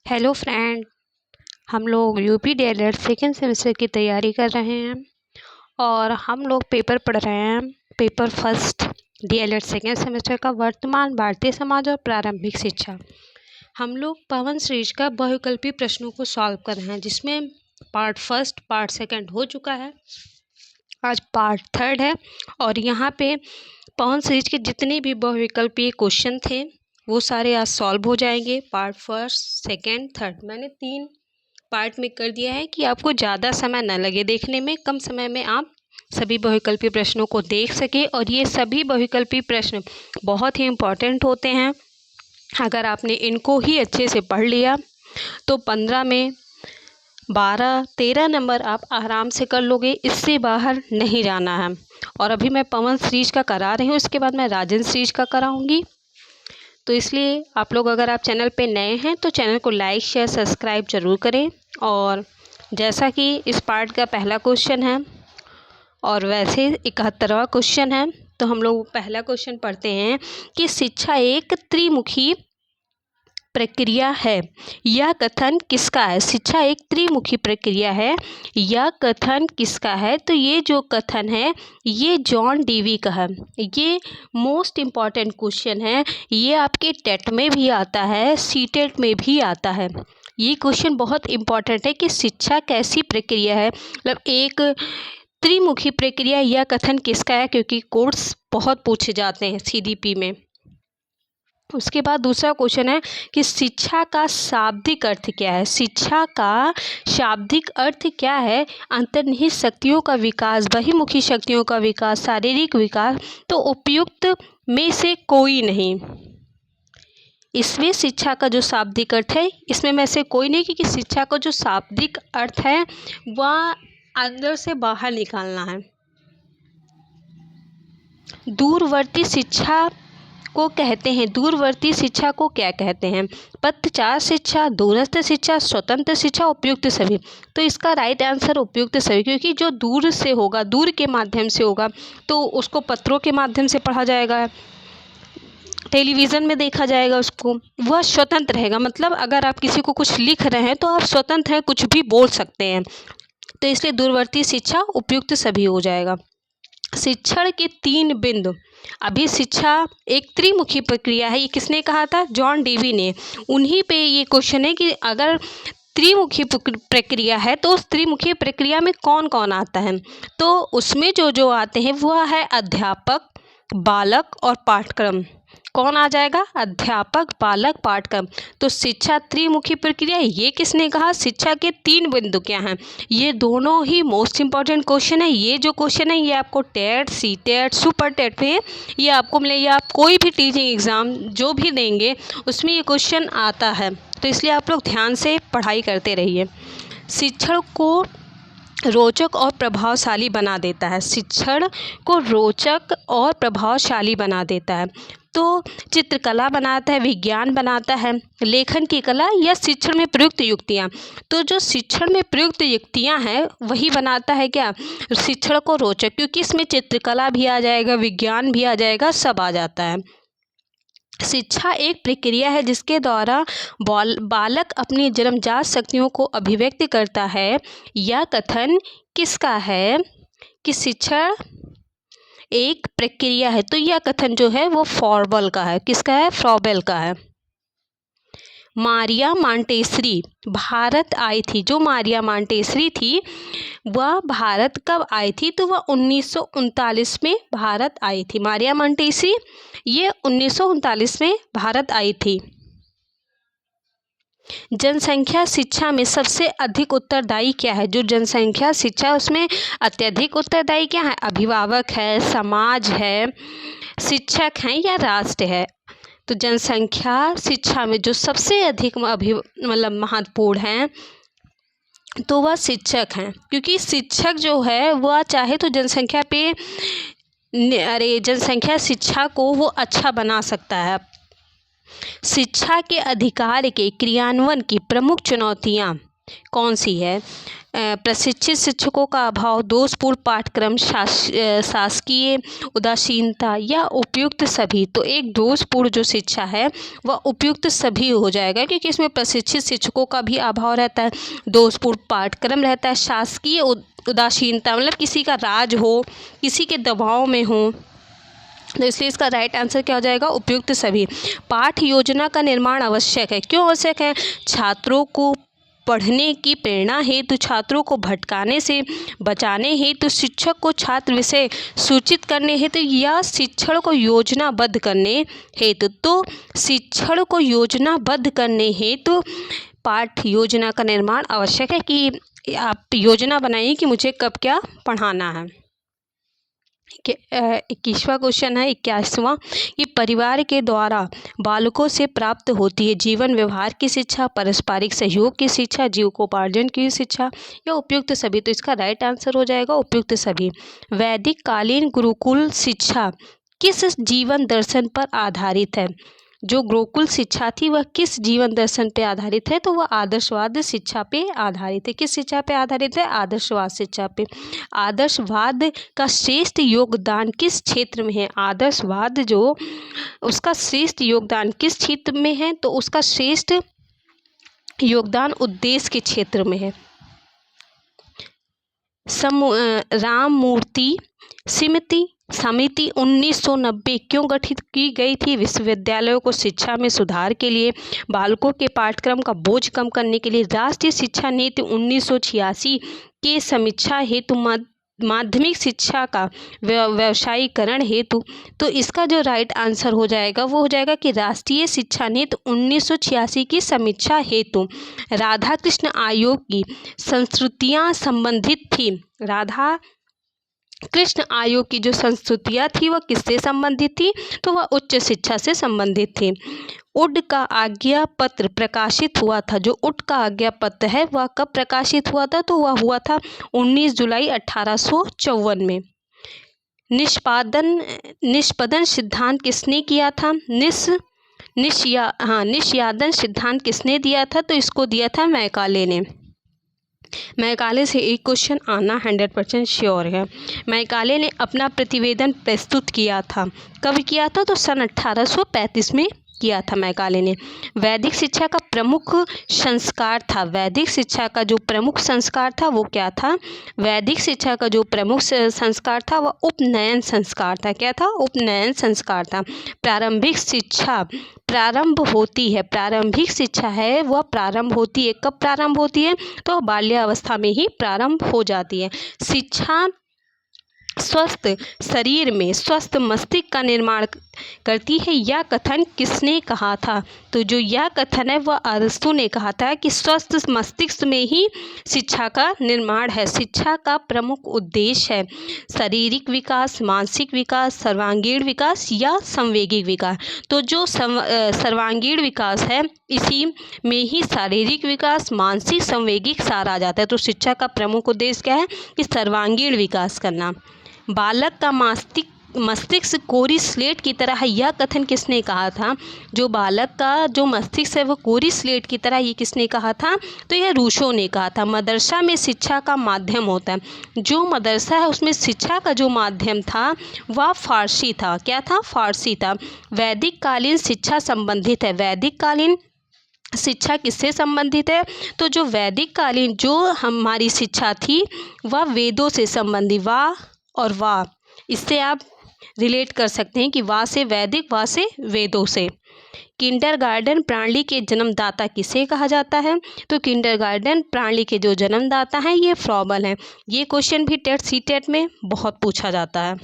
Hello friend, हम लोग UP DElEd second semester की तैयारी कर रहे हैं और हम लोग पेपर पढ़ रहे हैं। Paper first DElEd second semester का वर्तमान भारतीय समाज और प्रारंभिक शिक्षा। हम लोग पवन सीरीज का बहुविकल्पी प्रश्नों को सॉल्व कर रहे हैं, जिसमें पार्ट फर्स्ट पार्ट सेकंड हो चुका है। आज पार्ट थर्ड है और यहाँ पे पवन सीरीज के जितने भी बहुविकल्पीय क्वेश्चन थे वो सारे आज सॉल्व हो जाएंगे। पार्ट फर्स्ट सेकंड थर्ड मैंने 3 पार्ट में कर दिया है कि आपको ज़्यादा समय न लगे देखने में, कम समय में आप सभी बहुविकल्पीय प्रश्नों को देख सके। और ये सभी बहुविकल्पीय प्रश्न बहुत ही इम्पोर्टेंट होते हैं। अगर आपने इनको ही अच्छे से पढ़ लिया तो 15 में 12-13 नंबर आप आराम से कर लोगे, इससे बाहर नहीं जाना है। और अभी मैं पवन सीरीज का करा रही हूँ, इसके बाद मैं राजेंद्र सीरीज का कराऊंगी। तो इसलिए आप लोग अगर आप चैनल पे नए हैं तो चैनल को लाइक शेयर सब्सक्राइब ज़रूर करें। और जैसा कि इस पार्ट का पहला क्वेश्चन है और वैसे 71वां क्वेश्चन है, तो हम लोग पहला क्वेश्चन पढ़ते हैं कि शिक्षा एक त्रिमुखी प्रक्रिया है, यह कथन किसका है। शिक्षा एक त्रिमुखी प्रक्रिया है, यह कथन किसका है। तो ये जो कथन है ये जॉन डीवी का है। ये मोस्ट इम्पॉर्टेंट क्वेश्चन है, ये आपके टेट में भी आता है, सीटेट में भी आता है। ये क्वेश्चन बहुत इम्पॉर्टेंट है कि शिक्षा कैसी प्रक्रिया है, मतलब एक त्रिमुखी प्रक्रिया, यह कथन किसका है, क्योंकि कोर्स बहुत पूछे जाते हैं सीडीपी में। उसके बाद दूसरा क्वेश्चन है कि शिक्षा का शाब्दिक अर्थ क्या है। शिक्षा का शाब्दिक अर्थ क्या है। अंतर्निहित शक्तियों का विकास, बहिर्मुखी शक्तियों का विकास, शारीरिक विकास। तो उपयुक्त में से कोई नहीं। इसमें शिक्षा का जो शाब्दिक अर्थ है इसमें में से कोई नहीं, क्योंकि शिक्षा का जो शाब्दिक अर्थ है वह अंदर से बाहर निकालना है। दूरवर्ती शिक्षा को कहते हैं, दूरवर्ती शिक्षा को क्या कहते हैं। पत्राचार शिक्षा, दूरस्थ शिक्षा, स्वतंत्र शिक्षा, उपयुक्त सभी। तो इसका राइट आंसर उपयुक्त सभी, क्योंकि जो दूर से होगा, दूर के माध्यम से होगा तो उसको पत्रों के माध्यम से पढ़ा जाएगा, टेलीविज़न में देखा जाएगा उसको, वह स्वतंत्र रहेगा। मतलब अगर आप किसी को कुछ लिख रहे हैं तो आप स्वतंत्र हैं, कुछ भी बोल सकते हैं। तो इसलिए दूरवर्ती शिक्षा उपयुक्त सभी हो जाएगा। शिक्षण के 3 बिंदु। अभी शिक्षा एक त्रिमुखी प्रक्रिया है, ये किसने कहा था, जॉन डीवी ने। उन्हीं पे ये क्वेश्चन है कि अगर त्रिमुखी प्रक्रिया है तो उस त्रिमुखी प्रक्रिया में कौन कौन आता है। तो उसमें जो जो आते हैं वह है अध्यापक, बालक और पाठ्यक्रम। कौन आ जाएगा, अध्यापक, बालक, पाठ्यक्रम। तो शिक्षा त्रिमुखी प्रक्रिया, ये किसने कहा। शिक्षा के 3 बिंदु क्या हैं, ये दोनों ही मोस्ट इंपॉर्टेंट क्वेश्चन है। ये जो क्वेश्चन है ये आपको TET, C TET, super TET में ये आपको मिले, या आप कोई भी टीचिंग एग्ज़ाम जो भी देंगे उसमें ये क्वेश्चन आता है। तो इसलिए आप लोग ध्यान से पढ़ाई करते रहिए। शिक्षण को रोचक और प्रभावशाली बना देता है। शिक्षण को रोचक और प्रभावशाली बना देता है। तो चित्रकला बनाता है, विज्ञान बनाता है, लेखन की कला या शिक्षण में प्रयुक्त युक्तियाँ। तो जो शिक्षण में प्रयुक्त युक्तियाँ हैं वही बनाता है क्या, शिक्षण को रोचक, क्योंकि इसमें चित्रकला भी आ जाएगा, विज्ञान भी आ जाएगा, सब आ जाता है। शिक्षा एक प्रक्रिया है जिसके द्वारा बालक अपनी जन्मजात शक्तियों को अभिव्यक्त करता है। यह कथन किसका है कि शिक्षा एक प्रक्रिया है। तो यह कथन जो है वो फॉर्बल का है। किसका है, फ्रॉबेल का है। मारिया मांटेसरी भारत आई थी। जो मारिया मांटेसरी थी वह भारत कब आई थी, तो वह 1939 में भारत आई थी। मारिया मांटेसरी ये 1939 में भारत आई थी। जनसंख्या शिक्षा में सबसे अधिक उत्तरदायी क्या है। जो जनसंख्या शिक्षा उसमें अत्यधिक उत्तरदायी क्या है, अभिभावक है, समाज है, शिक्षक हैं या राष्ट्र है। तो जनसंख्या शिक्षा में जो सबसे अधिक मतलब महत्वपूर्ण हैं तो वह शिक्षक हैं, क्योंकि शिक्षक जो है वह चाहे तो जनसंख्या पे जनसंख्या शिक्षा को वो अच्छा बना सकता है। शिक्षा के अधिकार के क्रियान्वयन की प्रमुख चुनौतियाँ कौन सी है? प्रशिक्षित शिक्षकों का अभाव, दोषपूर्ण पाठ्यक्रम, शासकीय उदासीनता या उपयुक्त सभी। तो एक दोषपूर्ण जो शिक्षा है वह उपयुक्त सभी हो जाएगा, क्योंकि इसमें प्रशिक्षित शिक्षकों का भी अभाव रहता है, दोषपूर्ण पाठ्यक्रम रहता है, शासकीय उदासीनता मतलब किसी का राज हो, किसी के दबाव में हो, तो इसलिए इसका राइट आंसर क्या हो जाएगा? उपयुक्त सभी। पाठ योजना का निर्माण आवश्यक है। क्यों आवश्यक है? छात्रों को पढ़ने की प्रेरणा हेतु, छात्रों को भटकाने से बचाने हेतु, शिक्षक को छात्र विषय सूचित करने हेतु या शिक्षण को योजनाबद्ध करने हेतु। तो शिक्षण को योजनाबद्ध करने हेतु पाठ योजना का निर्माण आवश्यक है कि आप योजना बनाइए कि मुझे कब क्या पढ़ाना है। 21वां क्वेश्चन है 81वां कि परिवार के द्वारा बालकों से प्राप्त होती है जीवन व्यवहार की शिक्षा, पारस्परिक सहयोग की शिक्षा, जीविकोपार्जन की शिक्षा या उपयुक्त सभी। तो इसका राइट आंसर हो जाएगा उपयुक्त सभी। वैदिक कालीन गुरुकुल शिक्षा किस जीवन दर्शन पर आधारित है? जो गुरुकुल शिक्षा थी वह किस जीवन दर्शन पे आधारित है? तो वह आदर्शवाद शिक्षा पे आधारित है। किस शिक्षा पे आधारित है? आदर्शवाद शिक्षा पे। आदर्शवाद का श्रेष्ठ योगदान किस क्षेत्र में है? आदर्शवाद जो उसका श्रेष्ठ योगदान किस क्षेत्र में है? तो उसका श्रेष्ठ योगदान उद्देश्य के क्षेत्र में है। राममूर्ति समिति 1990 क्यों गठित की गई थी? विश्वविद्यालयों को शिक्षा में सुधार के लिए, बालकों के पाठ्यक्रम का बोझ कम करने के लिए, राष्ट्रीय शिक्षा नीति 1986 के समीक्षा हेतु, माध्यमिक शिक्षा का व्यवसायीकरण हेतु। तो इसका जो राइट आंसर हो जाएगा वो हो जाएगा कि राष्ट्रीय शिक्षा नीति 1986 की समीक्षा हेतु राधा कृष्ण आयोग की संस्तुतियाँ संबंधित थी। राधा कृष्ण आयोग की जो संस्तुतियाँ थी वह किससे संबंधित थी? तो वह उच्च शिक्षा से संबंधित थी। उड का आज्ञा पत्र प्रकाशित हुआ था। जो उड का आज्ञा पत्र है वह कब प्रकाशित हुआ था? तो वह हुआ था 19 जुलाई 1854 में। निष्पादन सिद्धांत किसने किया था? निष्पादन सिद्धांत किसने दिया था? तो इसको दिया था मैकाले ने। मैकाले से एक क्वेश्चन आना 100% श्योर है। मैकाले ने अपना प्रतिवेदन प्रस्तुत किया था। कब किया था? तो सन 1835 में किया था मैकाले ने। वैदिक शिक्षा का प्रमुख संस्कार था। वैदिक शिक्षा का जो प्रमुख संस्कार था वो क्या था? वैदिक शिक्षा का जो प्रमुख संस्कार था वह उपनयन संस्कार था। क्या था? उपनयन संस्कार था। प्रारंभिक शिक्षा प्रारंभ होती है, प्रारंभिक शिक्षा है वह प्रारंभ होती है। कब प्रारंभ होती है? तो बाल्यावस्था में ही प्रारंभ हो जाती है। शिक्षा स्वस्थ शरीर में स्वस्थ मस्तिष्क का निर्माण करती है। यह कथन किसने कहा था? तो जो यह कथन है वह अरस्तु ने कहा था कि स्वस्थ मस्तिष्क में ही शिक्षा का निर्माण है। शिक्षा का प्रमुख उद्देश्य है शारीरिक विकास, मानसिक विकास, सर्वांगीण विकास या संवेगिक विकास। तो जो सर्वांगीण विकास है इसी में ही शारीरिक विकास, मानसिक, संवेगिक सारा आ जाता है। तो शिक्षा का प्रमुख उद्देश्य क्या है? कि सर्वांगीण विकास करना। बालक का मस्तिष्क कोरी स्लेट की तरह है। यह कथन किसने कहा था? जो बालक का जो मस्तिष्क है वो कोरी स्लेट की तरह, ये किसने कहा था? तो यह रूसो ने कहा था। मदरसा में शिक्षा का माध्यम होता है। जो मदरसा है उसमें शिक्षा का जो माध्यम था वह फारसी था। क्या था? फारसी था। वैदिक कालीन शिक्षा संबंधित है। वैदिक कालीन शिक्षा किससे संबंधित है? तो जो वैदिक कालीन जो हमारी शिक्षा थी वह वेदों से संबंधित। वाह और वाह, इससे आप रिलेट कर सकते हैं कि वाह से वैदिक, वाह से वेदों से। किंडरगार्टन प्रणाली के जन्मदाता किसे कहा जाता है? तो किंडरगार्टन प्रणाली के जो जन्मदाता हैं ये फ्रॉबल हैं। ये क्वेश्चन भी टेट सीटेट में बहुत पूछा जाता है।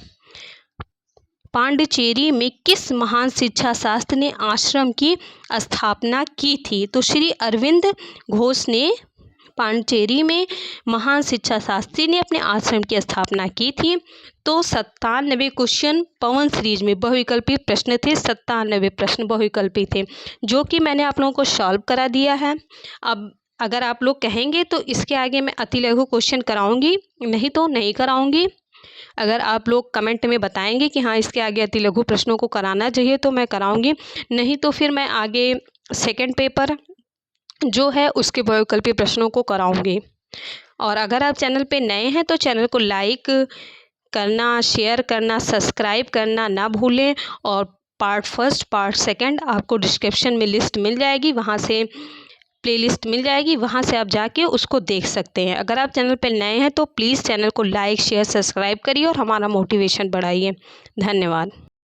पांडिचेरी में किस महान शिक्षा शास्त्री ने आश्रम की स्थापना की थी? तो श्री अरविंद घोष ने पांडिचेरी में महान शिक्षा शास्त्री ने अपने आश्रम की स्थापना की थी। तो 97 क्वेश्चन पवन सीरीज में बहुविकल्पी प्रश्न थे। 97 प्रश्न बहुविकल्पी थे जो कि मैंने आप लोगों को सॉल्व करा दिया है। अब अगर आप लोग कहेंगे तो इसके आगे मैं अति लघु क्वेश्चन कराऊंगी, नहीं तो नहीं कराऊंगी। अगर आप लोग कमेंट में बताएंगे कि हाँ इसके आगे अति लघु प्रश्नों को कराना चाहिए तो मैं कराऊंगी, नहीं तो फिर मैं आगे सेकंड पेपर जो है उसके वैकल्पिक प्रश्नों को कराऊंगी। और अगर आप चैनल पे नए हैं तो चैनल को लाइक करना, शेयर करना, सब्सक्राइब करना ना भूलें। और पार्ट फर्स्ट, पार्ट सेकंड आपको डिस्क्रिप्शन में लिस्ट मिल जाएगी, वहाँ से प्लेलिस्ट मिल जाएगी, वहाँ से आप जाके उसको देख सकते हैं। अगर आप चैनल पे नए हैं तो प्लीज़ चैनल को लाइक, शेयर, सब्सक्राइब करिए और हमारा मोटिवेशन बढ़ाइए। धन्यवाद।